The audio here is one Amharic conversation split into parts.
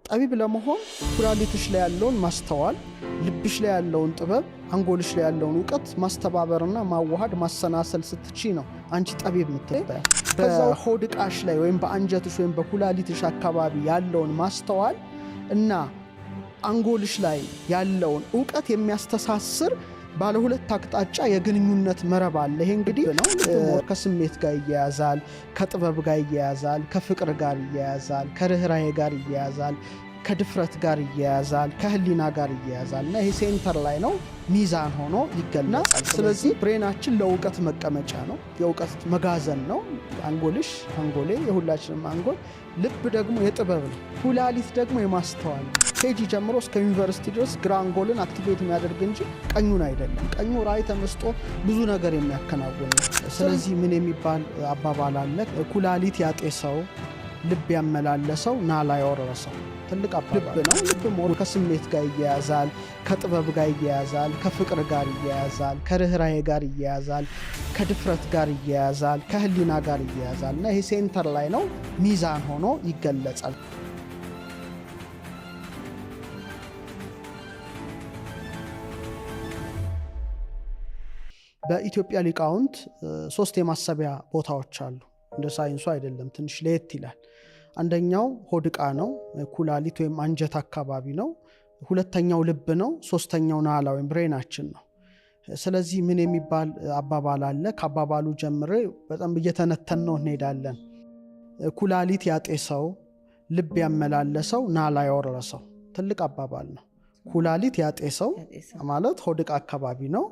ጠቢብ ለመሆን ኩላሊትሽ ላይ ያለውን ማስተዋል፣ ልብሽ ላይ ያለውን ጥበብ፣ አንጎልሽ ላይ ያለውን ዕውቀት ማስተባበርና ማዋሃድ ማሰናሰል ስትቺ ነው አንቺ ጠቢብ የምትባይ። በሆድቃሽ ላይ ወይም በአንጀትሽ ወይም በኩላሊትሽ አካባቢ ያለውን ማስተዋል እና አንጎልሽ ላይ ያለውን ዕውቀት የሚያስተሳስር ባለ ሁለት አቅጣጫ የግንኙነት መረብ አለ። ይሄ እንግዲህ ከስሜት ጋር ይያያዛል፣ ከጥበብ ጋር ይያያዛል፣ ከፍቅር ጋር ይያያዛል፣ ከርህራሄ ጋር ይያያዛል፣ ከድፍረት ጋር ይያያዛል፣ ከህሊና ጋር ይያያዛል እና ይሄ ሴንተር ላይ ነው ሚዛን ሆኖ ይገለጻል። ስለዚህ ብሬናችን ለዕውቀት መቀመጫ ነው፣ የዕውቀት መጋዘን ነው። አንጎልሽ፣ አንጎሌ፣ የሁላችንም አንጎል። ልብ ደግሞ የጥበብ ነው። ኩላሊት ደግሞ የማስተዋል ነው። ኬጂ ጀምሮ እስከ ዩኒቨርሲቲ ድረስ ግራ አንጎልን አክቲቬት የሚያደርግ እንጂ ቀኙን አይደለም። ቀኙ ራዕይ ተመስጦ ብዙ ነገር የሚያከናውን ነው። ስለዚህ ምን የሚባል አባባል አለ? ኩላሊት ያጤሰው ልብ ያመላለሰው ናላ ያወረሰው። ትልቅ አባባል ነው። ልብ ሞር ከስሜት ጋር ይያያዛል፣ ከጥበብ ጋር ይያያዛል፣ ከፍቅር ጋር ይያያዛል፣ ከርህራሄ ጋር ይያያዛል፣ ከድፍረት ጋር ይያያዛል፣ ከህሊና ጋር ይያያዛል እና ይሄ ሴንተር ላይ ነው ሚዛን ሆኖ ይገለጻል። በኢትዮጵያ ሊቃውንት 3 የማሰቢያ ቦታዎች አሉ። እንደ ሳይንሱ አይደለም፣ ትንሽ ለየት ይላል። አንደኛው ሆድቃ ነው፣ ኩላሊት ወይም አንጀት አካባቢ ነው። ሁለተኛው ልብ ነው። ሶስተኛው ናላ ወይም ብሬናችን ነው። ስለዚህ ምን የሚባል አባባል አለ? ከአባባሉ ጀምሬ በጣም እየተነተን ነው እንሄዳለን። ኩላሊት ያጤሰው ልብ ያመላለሰው ናላ ያወረሰው። ትልቅ አባባል ነው። ኩላሊት ያጤሰው ማለት ሆድቃ አካባቢ ነው።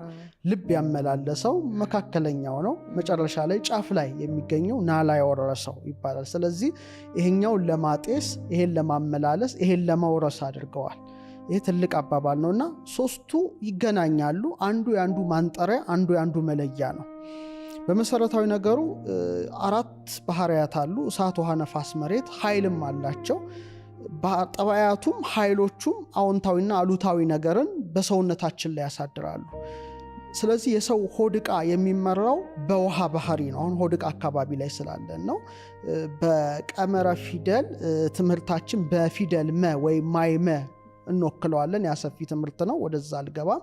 ልብ ያመላለሰው መካከለኛው ነው። መጨረሻ ላይ ጫፍ ላይ የሚገኘው ናላ ያወረሰው ይባላል። ስለዚህ ይሄኛውን ለማጤስ፣ ይሄን ለማመላለስ፣ ይሄን ለመውረስ አድርገዋል። ይሄ ትልቅ አባባል ነውና ሶስቱ ይገናኛሉ። አንዱ ያንዱ ማንጠሪያ፣ አንዱ ያንዱ መለያ ነው። በመሰረታዊ ነገሩ 4 ባህሪያት አሉ። እሳት፣ ውሃ፣ ነፋስ፣ መሬት። ኃይልም አላቸው። ጠባያቱም ኃይሎቹም አዎንታዊና አሉታዊ ነገርን በሰውነታችን ላይ ያሳድራሉ። ስለዚህ የሰው ሆድቃ የሚመራው በውሃ ባህሪ ነው። አሁን ሆድቃ አካባቢ ላይ ስላለን ነው። በቀመረ ፊደል ትምህርታችን በፊደል መ ወይም ማይመ እንወክለዋለን። ያሰፊ ትምህርት ነው፣ ወደዛ አልገባም።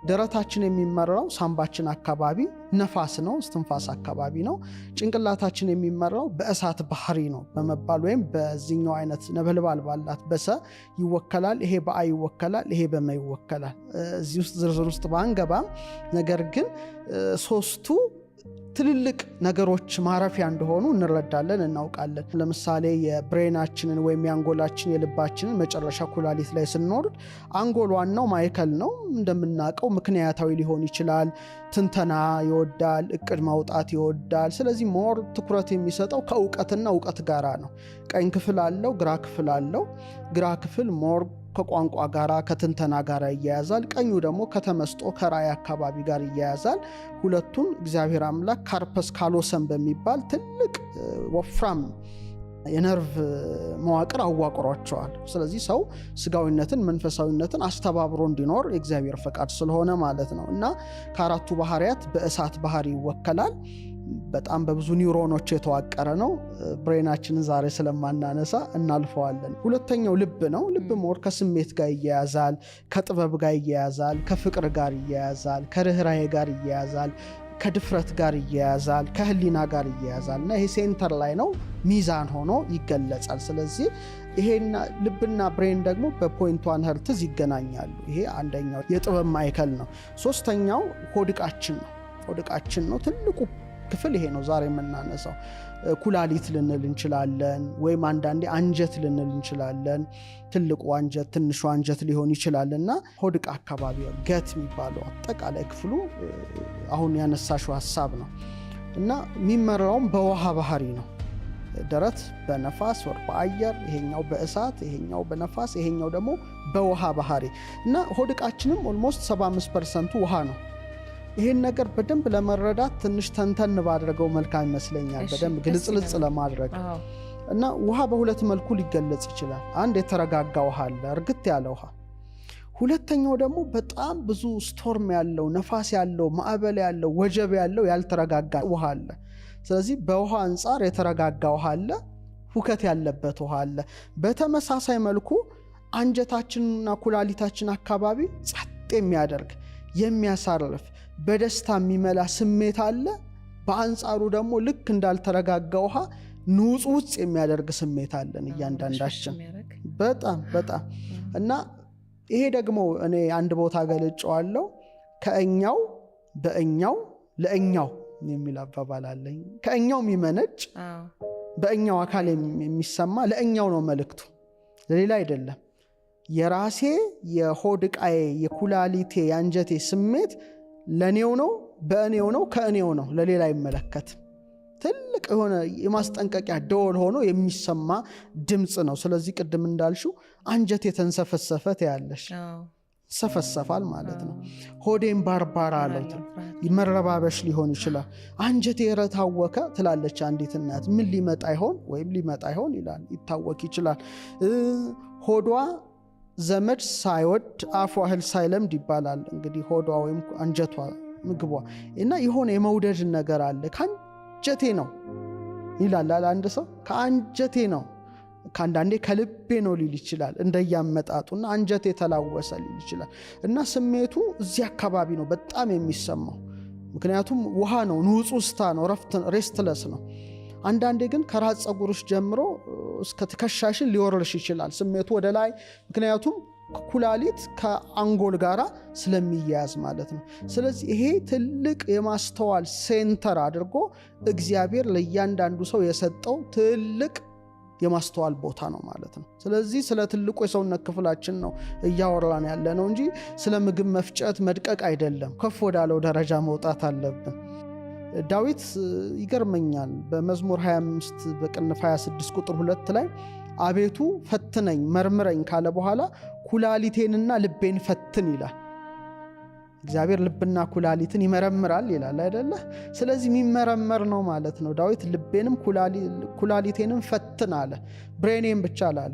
ደረታችን የሚመራው ሳምባችን አካባቢ ነፋስ ነው፣ እስትንፋስ አካባቢ ነው። ጭንቅላታችን የሚመራው በእሳት ባህሪ ነው በመባል ወይም በዚህኛው አይነት ነበልባል ባላት በሰ ይወከላል። ይሄ በአ ይወከላል፣ ይሄ በመ ይወከላል። እዚህ ውስጥ ዝርዝር ውስጥ ባንገባም ነገር ግን ሶስቱ ትልልቅ ነገሮች ማረፊያ እንደሆኑ እንረዳለን፣ እናውቃለን። ለምሳሌ የብሬናችንን ወይም የአንጎላችን የልባችንን መጨረሻ ኩላሊት ላይ ስንወርድ አንጎል ዋናው ማዕከል ነው። እንደምናውቀው ምክንያታዊ ሊሆን ይችላል፣ ትንተና ይወዳል፣ እቅድ ማውጣት ይወዳል። ስለዚህ ሞር ትኩረት የሚሰጠው ከእውቀትና እውቀት ጋራ ነው። ቀኝ ክፍል አለው፣ ግራ ክፍል አለው። ግራ ክፍል ሞር ከቋንቋ ጋራ ከትንተና ጋር ይያያዛል። ቀኙ ደግሞ ከተመስጦ ከራእይ አካባቢ ጋር ይያያዛል። ሁለቱን እግዚአብሔር አምላክ ካርፐስ ካሎሰም በሚባል ትልቅ ወፍራም የነርቭ መዋቅር አዋቅሯቸዋል። ስለዚህ ሰው ስጋዊነትን መንፈሳዊነትን አስተባብሮ እንዲኖር የእግዚአብሔር ፈቃድ ስለሆነ ማለት ነው እና ከአራቱ ባህሪያት በእሳት ባህሪ ይወከላል። በጣም በብዙ ኒውሮኖች የተዋቀረ ነው። ብሬናችንን ዛሬ ስለማናነሳ እናልፈዋለን። ሁለተኛው ልብ ነው። ልብ ሞር ከስሜት ጋር ይያያዛል፣ ከጥበብ ጋር ይያያዛል፣ ከፍቅር ጋር ይያያዛል፣ ከርህራሄ ጋር ይያያዛል፣ ከድፍረት ጋር ይያያዛል፣ ከህሊና ጋር ይያያዛል እና ይሄ ሴንተር ላይ ነው ሚዛን ሆኖ ይገለጻል። ስለዚህ ይሄና ልብና ብሬን ደግሞ በ0.1 ሄርትዝ ይገናኛሉ። ይሄ አንደኛው የጥበብ ማዕከል ነው። ሶስተኛው ሆድቃችን ነው። ሆድቃችን ነው ትልቁ ክፍል ይሄ ነው ዛሬ የምናነሳው። ኩላሊት ልንል እንችላለን፣ ወይም አንዳንዴ አንጀት ልንል እንችላለን። ትልቁ አንጀት፣ ትንሹ አንጀት ሊሆን ይችላል እና ሆድቃ አካባቢ ገት የሚባለው አጠቃላይ ክፍሉ አሁን ያነሳሽው ሀሳብ ነው እና የሚመራውም በውሃ ባህሪ ነው። ደረት በነፋስ ወር በአየር፣ ይሄኛው በእሳት፣ ይሄኛው በነፋስ፣ ይሄኛው ደግሞ በውሃ ባህሪ እና ሆድቃችንም ኦልሞስት 75% ውሃ ነው። ይሄን ነገር በደንብ ለመረዳት ትንሽ ተንተን ባድረገው መልካም ይመስለኛል፣ በደንብ ግልጽልጽ ለማድረግ እና ውሃ በሁለት መልኩ ሊገለጽ ይችላል። አንድ የተረጋጋ ውሃ አለ፣ እርግጥ ያለ ውሃ። ሁለተኛው ደግሞ በጣም ብዙ ስቶርም ያለው፣ ነፋስ ያለው፣ ማዕበል ያለው፣ ወጀብ ያለው ያልተረጋጋ ውሃ አለ። ስለዚህ በውሃ አንጻር የተረጋጋ ውሃ አለ፣ ሁከት ያለበት ውሃ አለ። በተመሳሳይ መልኩ አንጀታችንና ኩላሊታችን አካባቢ ጸጥ የሚያደርግ የሚያሳርፍ በደስታ የሚመላ ስሜት አለ። በአንጻሩ ደግሞ ልክ እንዳልተረጋጋ ውሃ ንጹህ የሚያደርግ ስሜት አለን እያንዳንዳችን በጣም እና ይሄ ደግሞ እኔ አንድ ቦታ ገልጬዋለሁ። ከእኛው በእኛው ለእኛው የሚል አባባል አለኝ። ከእኛው የሚመነጭ በእኛው አካል የሚሰማ ለእኛው ነው መልእክቱ፣ ለሌላ አይደለም። የራሴ የሆድ ዕቃዬ የኩላሊቴ የአንጀቴ ስሜት ለኔው ነው፣ በእኔው ነው፣ ከእኔው ነው፣ ለሌላ አይመለከትም። ትልቅ የሆነ የማስጠንቀቂያ ደወል ሆኖ የሚሰማ ድምጽ ነው። ስለዚህ ቅድም እንዳልሽው አንጀቴ ተንሰፈሰፈ ያለሽ ሰፈሰፋል ማለት ነው። ሆዴን ባርባራ አለው መረባበሽ ሊሆን ይችላል። አንጀቴ ረታወከ ትላለች አንዲት እናት። ምን ሊመጣ ይሆን ወይም ሊመጣ ይሆን ይላል፣ ይታወክ ይችላል። ሆዷ ዘመድ ሳይወድ አፏ እህል ሳይለምድ ይባላል። እንግዲህ ሆዷ ወይም አንጀቷ ምግቧ እና የሆነ የመውደድ ነገር አለ። ከአንጀቴ ነው ይላል አንድ ሰው፣ ከአንጀቴ ነው። ከአንዳንዴ ከልቤ ነው ሊል ይችላል፣ እንደያመጣጡና አንጀቴ ተላወሰ ሊል ይችላል። እና ስሜቱ እዚህ አካባቢ ነው በጣም የሚሰማው። ምክንያቱም ውሃ ነው፣ ንጹህ ስታ ነው፣ ሬስትለስ ነው። አንዳንዴ ግን ከራስ ፀጉርሽ ጀምሮ እስከ ትከሻሽን ሊወርልሽ ይችላል ስሜቱ ወደ ላይ። ምክንያቱም ኩላሊት ከአንጎል ጋር ስለሚያያዝ ማለት ነው። ስለዚህ ይሄ ትልቅ የማስተዋል ሴንተር አድርጎ እግዚአብሔር ለእያንዳንዱ ሰው የሰጠው ትልቅ የማስተዋል ቦታ ነው ማለት ነው። ስለዚህ ስለ ትልቁ የሰውነት ክፍላችን ነው እያወራን ያለ ነው እንጂ ስለ ምግብ መፍጨት መድቀቅ አይደለም። ከፍ ወዳለው ደረጃ መውጣት አለብን። ዳዊት ይገርመኛል። በመዝሙር 25 በቅንፍ 26 ቁጥር 2 ላይ አቤቱ ፈትነኝ መርምረኝ ካለ በኋላ ኩላሊቴንና ልቤን ፈትን ይላል። እግዚአብሔር ልብና ኩላሊትን ይመረምራል ይላል አይደለ? ስለዚህ የሚመረመር ነው ማለት ነው። ዳዊት ልቤንም ኩላሊቴንም ፈትን አለ፣ ብሬኔን ብቻ አላለ።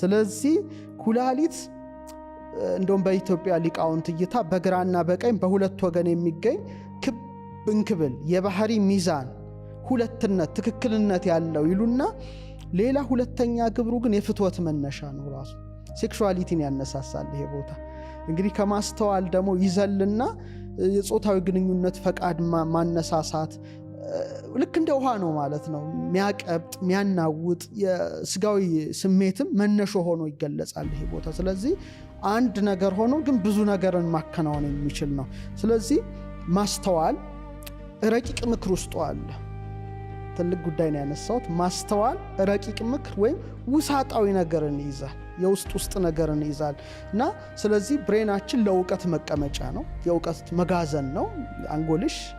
ስለዚህ ኩላሊት እንደውም በኢትዮጵያ ሊቃውንት እይታ በግራና በቀኝ በሁለት ወገን የሚገኝ ክብ እንክብል የባህሪ ሚዛን ሁለትነት ትክክልነት ያለው ይሉና ሌላ ሁለተኛ ግብሩ ግን የፍትወት መነሻ ነው። ራሱ ሴክሹዋሊቲን ያነሳሳል ይሄ ቦታ። እንግዲህ ከማስተዋል ደግሞ ይዘልና የጾታዊ ግንኙነት ፈቃድ ማነሳሳት ልክ እንደ ውሃ ነው ማለት ነው። ሚያቀብጥ ሚያናውጥ የስጋዊ ስሜትም መነሾ ሆኖ ይገለጻል ይሄ ቦታ። ስለዚህ አንድ ነገር ሆኖ ግን ብዙ ነገርን ማከናወን የሚችል ነው። ስለዚህ ማስተዋል ረቂቅ ምክር ውስጥ አለ። ትልቅ ጉዳይ ነው ያነሳሁት። ማስተዋል ረቂቅ ምክር ወይም ውሳጣዊ ነገርን ይይዛል፣ የውስጥ ነገርን ይይዛል እና ስለዚህ ብሬናችን ለእውቀት መቀመጫ ነው፣ የእውቀት መጋዘን ነው።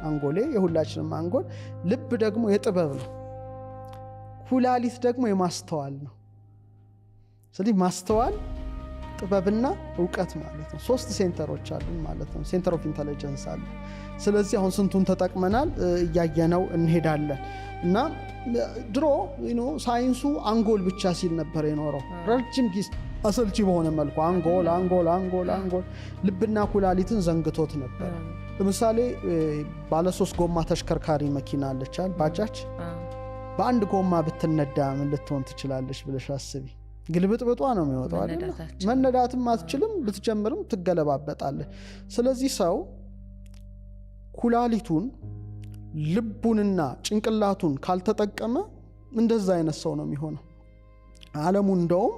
አንጎሌ የሁላችንም አንጎል፣ ልብ ደግሞ የጥበብ ነው፣ ኩላሊት ደግሞ የማስተዋል ነው። ስለዚህ ማስተዋል ጥበብና እውቀት ማለት ነው። 3 ሴንተሮች አሉ ማለት ነው። ሴንተር ኦፍ ኢንተለጀንስ አለ። ስለዚህ አሁን ስንቱን ተጠቅመናል እያየነው እንሄዳለን። እና ድሮ ሳይንሱ አንጎል ብቻ ሲል ነበር የኖረው ረጅም ጊዜ አሰልቺ በሆነ መልኩ አንጎል ልብና ኩላሊትን ዘንግቶት ነበር። ለምሳሌ ባለ 3 ጎማ ተሽከርካሪ መኪና አለቻል ባጃጅ። በአንድ ጎማ ብትነዳ ምን ልትሆን ትችላለች ብለሽ አስቢ። ግልብጥብጧ ነው የሚወጣው አይደል? መነዳትም አትችልም፣ ብትጀምርም ትገለባበጣለች። ስለዚህ ሰው ኩላሊቱን ልቡንና ጭንቅላቱን ካልተጠቀመ እንደዛ አይነት ሰው ነው የሚሆነው። ዓለሙ እንደውም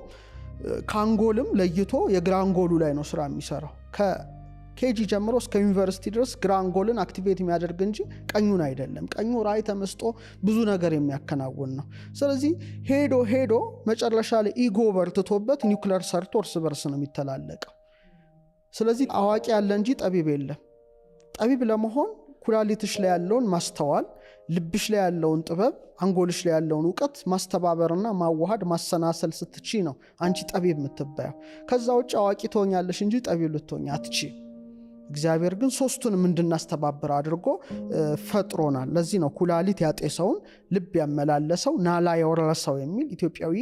ከአንጎልም ለይቶ የግራ አንጎሉ ላይ ነው ስራ የሚሰራው። ከኬጂ ጀምሮ እስከ ዩኒቨርሲቲ ድረስ ግራ አንጎልን አክቲቬት የሚያደርግ እንጂ ቀኙን አይደለም። ቀኙ ራይ ተመስጦ ብዙ ነገር የሚያከናውን ነው። ስለዚህ ሄዶ መጨረሻ ላይ ኢጎ በርትቶበት ኒውክለር ሰርቶ እርስ በርስ ነው የሚተላለቀው። ስለዚህ አዋቂ ያለ እንጂ ጠቢብ የለም። ጠቢብ ለመሆን ኩላሊትሽ ላይ ያለውን ማስተዋል፣ ልብሽ ላይ ያለውን ጥበብ፣ አንጎልሽ ላይ ያለውን እውቀት ማስተባበርና ማዋሃድ ማሰናሰል ስትቺ ነው አንቺ ጠቢብ የምትባየው። ከዛ ውጭ አዋቂ ትሆኛለሽ እንጂ ጠቢብ ልትሆኛ አትቺ። እግዚአብሔር ግን 3ቱንም እንድናስተባብር አድርጎ ፈጥሮናል። ለዚህ ነው ኩላሊት ያጤሰውን ልብ ያመላለሰው ናላ ያወረሰው የሚል ኢትዮጵያዊ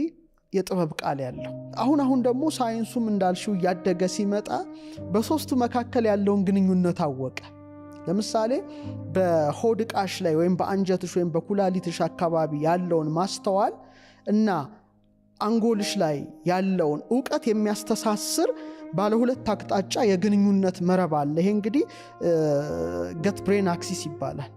የጥበብ ቃል ያለው። አሁን ደግሞ ሳይንሱም እንዳልሽው እያደገ ሲመጣ በ3ቱ መካከል ያለውን ግንኙነት አወቀ። ለምሳሌ በሆድ ዕቃሽ ላይ ወይም በአንጀትሽ ወይም በኩላሊትሽ አካባቢ ያለውን ማስተዋል እና አንጎልሽ ላይ ያለውን ዕውቀት የሚያስተሳስር ባለ ሁለት አቅጣጫ የግንኙነት መረብ አለ። ይሄ እንግዲህ ገት ብሬን አክሲስ ይባላል።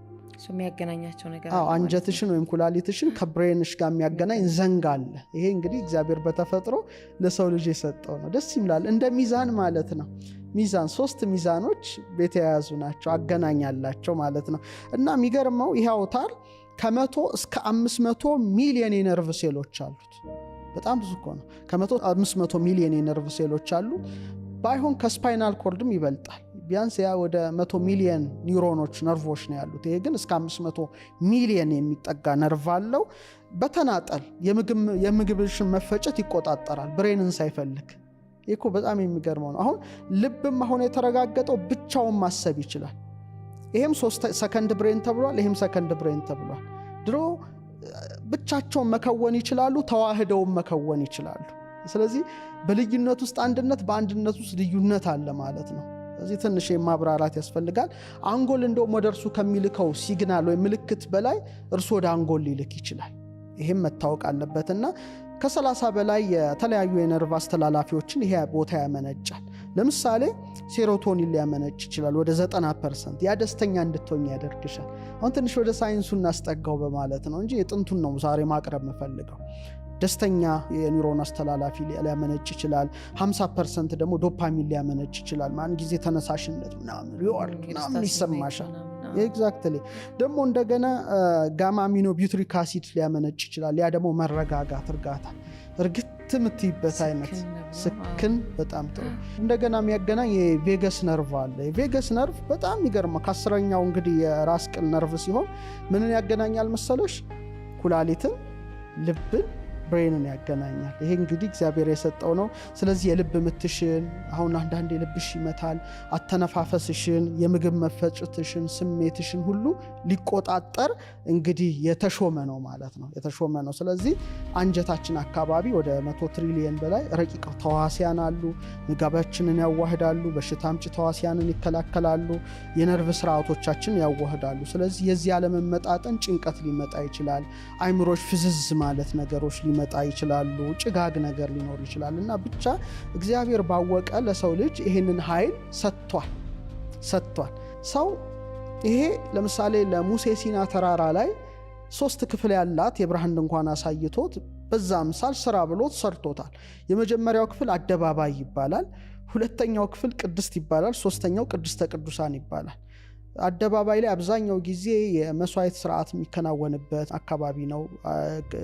የሚያገናኛቸው ነገር አንጀትሽን ወይም ኩላሊትሽን ከብሬንሽ ጋር የሚያገናኝ ዘንግ አለ። ይሄ እንግዲህ እግዚአብሔር በተፈጥሮ ለሰው ልጅ የሰጠው ነው። ደስ ይላል። እንደ ሚዛን ማለት ነው። ሚዛን 3 ሚዛኖች የተያያዙ ናቸው፣ አገናኝ ያላቸው ማለት ነው። እና የሚገርመው ይሄ አውታር ከ100 እስከ 500 ሚሊዮን የነርቭ ሴሎች አሉት። በጣም ብዙ እኮ ነው። ከ100 500 ሚሊዮን የነርቭ ሴሎች አሉ። ባይሆን ከስፓይናል ኮርድም ይበልጣል። ቢያንስ ያ ወደ 100 ሚሊዮን ኒውሮኖች ነርቮች ነው ያሉት። ይሄ ግን እስከ 500 ሚሊዮን የሚጠጋ ነርቭ አለው። በተናጠል የምግብሽን መፈጨት ይቆጣጠራል ብሬንን ሳይፈልግ። ይሄ እኮ በጣም የሚገርመው ነው። አሁን ልብም አሁን የተረጋገጠው ብቻውን ማሰብ ይችላል። ይሄም 3 ሰከንድ ብሬን ተብሏል፣ ይሄም ሰከንድ ብሬን ተብሏል። ድሮ ብቻቸውን መከወን ይችላሉ፣ ተዋህደውን መከወን ይችላሉ። ስለዚህ በልዩነት ውስጥ አንድነት፣ በአንድነት ውስጥ ልዩነት አለ ማለት ነው። ስለዚህ ትንሽ ማብራራት ያስፈልጋል። አንጎል እንደውም ወደ እርሱ ከሚልከው ሲግናል ወይም ምልክት በላይ እርሱ ወደ አንጎል ሊልክ ይችላል። ይሄም መታወቅ አለበትና ከ30 በላይ የተለያዩ የነርቭ አስተላላፊዎችን ይሄ ቦታ ያመነጫል። ለምሳሌ ሴሮቶኒን ሊያመነጭ ይችላል ወደ 90%። ያ ደስተኛ እንድትሆኝ ያደርግሻል። አሁን ትንሽ ወደ ሳይንሱ እናስጠጋው በማለት ነው እንጂ የጥንቱን ነው ዛሬ ማቅረብ የምፈልገው። ደስተኛ የኒውሮን አስተላላፊ ሊያመነጭ ይችላል። 50% ደግሞ ዶፓሚን ሊያመነጭ ይችላል። ማን ጊዜ ተነሳሽነት ምናምን ሪዋርድ ምናምን ይሰማሻል። ኤግዛክትሊ። ደግሞ እንደገና ጋማ አሚኖ ቢውትሪክ አሲድ ሊያመነጭ ይችላል። ያ ደግሞ መረጋጋት፣ እርጋታ፣ እርግት የምትይበት አይነት ስክን። በጣም ጥሩ። እንደገና የሚያገናኝ የቬገስ ነርቭ አለ። የቬገስ ነርቭ በጣም ይገርማ። ከ10ኛው እንግዲህ የራስ ቅል ነርቭ ሲሆን ምንን ያገናኛል መሰለሽ? ኩላሊትን፣ ልብን፣ ብሬንን ያገናኛል። ይሄ እንግዲህ እግዚአብሔር የሰጠው ነው። ስለዚህ የልብ ምትሽን፣ አሁን አንዳንዴ ልብሽ ይመታል፣ አተነፋፈስሽን፣ የምግብ መፈጨትሽን፣ ስሜትሽን ሁሉ ሊቆጣጠር እንግዲህ የተሾመ ነው ማለት ነው። የተሾመ ነው። ስለዚህ አንጀታችን አካባቢ ወደ 100 ትሪሊየን በላይ ረቂቅ ተዋሲያን አሉ። ምግባችንን ያዋህዳሉ፣ በሽታ አምጪ ተዋሲያንን ይከላከላሉ፣ የነርቭ ስርዓቶቻችንን ያዋህዳሉ። ስለዚህ የዚህ ያለመመጣጠን ጭንቀት ሊመጣ ይችላል። አይምሮች ፍዝዝ ማለት ነገሮች ሊመጣ ይችላሉ። ጭጋግ ነገር ሊኖር ይችላል። እና ብቻ እግዚአብሔር ባወቀ ለሰው ልጅ ይሄንን ኃይል ሰጥቷል። ሰው ይሄ ለምሳሌ ለሙሴ ሲና ተራራ ላይ 3 ክፍል ያላት የብርሃን ድንኳን አሳይቶት በዛ ምሳል ስራ ብሎት ሰርቶታል። የመጀመሪያው ክፍል አደባባይ ይባላል። ሁለተኛው ክፍል ቅድስት ይባላል። ሶስተኛው ቅድስተ ቅዱሳን ይባላል። አደባባይ ላይ አብዛኛው ጊዜ የመስዋዕት ስርዓት የሚከናወንበት አካባቢ ነው፣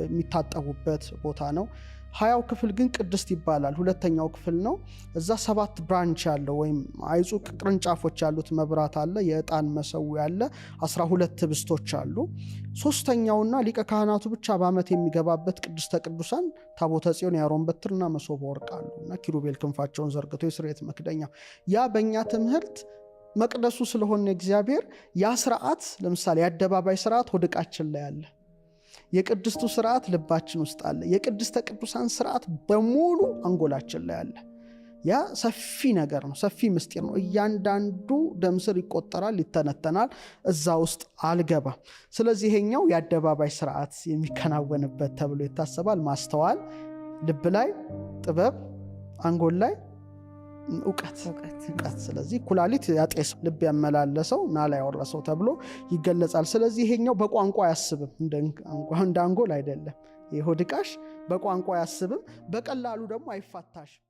የሚታጠቡበት ቦታ ነው። 20ው ክፍል ግን ቅድስት ይባላል። ሁለተኛው ክፍል ነው። እዛ 7 ብራንች ያለው ወይም አይጹቅ ቅርንጫፎች ያሉት መብራት አለ፣ የዕጣን መሰዊያ አለ፣ 12 ህብስቶች አሉ። ሶስተኛውና ሊቀ ካህናቱ ብቻ በዓመት የሚገባበት ቅድስተ ቅዱሳን ታቦተ ጽዮን፣ የአሮን በትርና መሶበ ወርቅ አሉ እና ኪሩቤል ክንፋቸውን ዘርግቶ የስርየት መክደኛው። ያ በእኛ ትምህርት መቅደሱ ስለሆነ እግዚአብሔር ያ ስርዓት፣ ለምሳሌ የአደባባይ ስርዓት ወድቃችን ላይ አለ። የቅድስቱ ስርዓት ልባችን ውስጥ አለ። የቅድስተ ቅዱሳን ስርዓት በሙሉ አንጎላችን ላይ አለ። ያ ሰፊ ነገር ነው፣ ሰፊ ምስጢር ነው። እያንዳንዱ ደም ስር ይቆጠራል፣ ይተነተናል። እዛ ውስጥ አልገባም። ስለዚህ ይሄኛው የአደባባይ ስርዓት የሚከናወንበት ተብሎ ይታሰባል። ማስተዋል፣ ልብ ላይ ጥበብ፣ አንጎል ላይ እውቀት። ስለዚህ ኩላሊት ያጤስ፣ ልብ ያመላለሰው ናላ ያወረሰው ተብሎ ይገለጻል። ስለዚህ ይሄኛው በቋንቋ አያስብም፣ እንደ አንጎል አይደለም። የሆድ ዕቃሽ በቋንቋ አያስብም፣ በቀላሉ ደግሞ አይፋታሽም።